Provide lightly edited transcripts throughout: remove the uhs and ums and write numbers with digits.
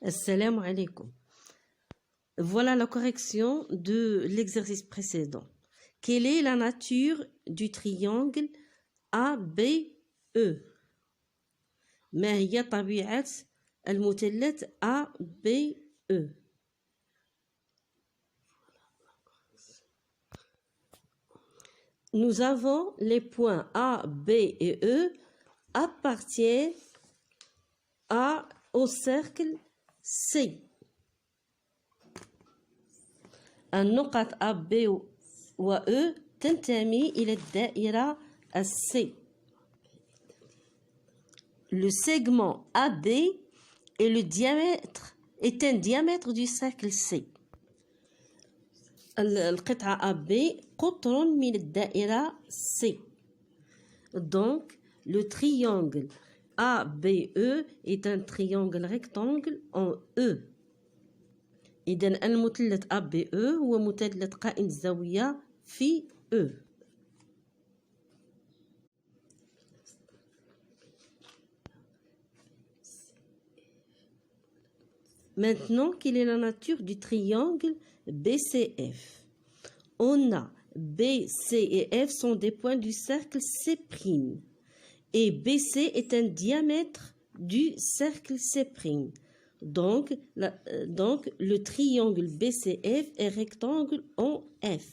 Assalamu alaikum. Voilà la correction de l'exercice précédent. Quelle est la nature du triangle ABE? ما هي طبيعة المثلث ABE؟ Nous avons les points A, B et E appartiennent au cercle C. النقط A, B و E تنتمي إلى الدائرة C. Le segment AB est un diamètre du cercle C. القطعة AB قطر من الدائرة C. Donc, le triangle ABE est un triangle rectangle en E. إذن المثلث ABE هو مثلث قائم الزاوية في E. Maintenant, quelle est la nature du triangle BCF? On a B, C et F sont des points du cercle C'. Et BC est un diamètre du cercle C'. Donc, le triangle BCF est rectangle en F.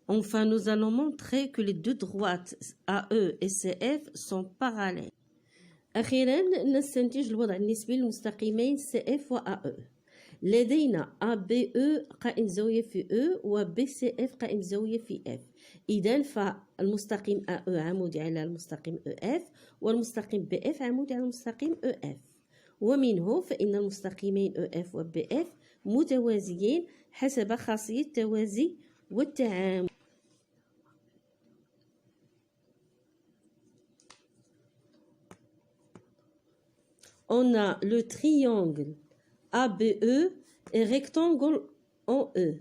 Enfin, nous allons montrer que les deux droites AE et CF sont parallèles. أخيرا نستنتج الوضع النسبي للمستقيمين CF و AE. لدينا ABE قائم زاوية في E و BCF قائم زاوية في F. إذن فالمستقيم AE عمودي على المستقيم EF والمستقيم BF عمودي على المستقيم EF. ومنه فإن المستقيمين EF و BF متوازيين حسب خاصية التوازي والتعامد. On a le triangle ABE et rectangle en E.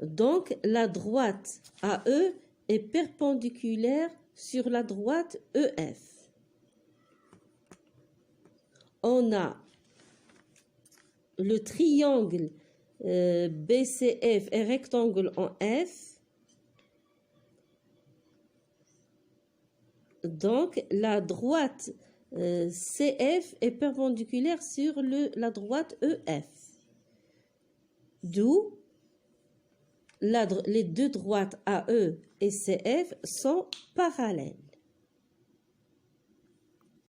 Donc, la droite AE est perpendiculaire sur la droite EF. On a le triangle BCF et rectangle en F. Donc, la droite CF est perpendiculaire sur la droite EF. D'où les deux droites AE et CF sont parallèles.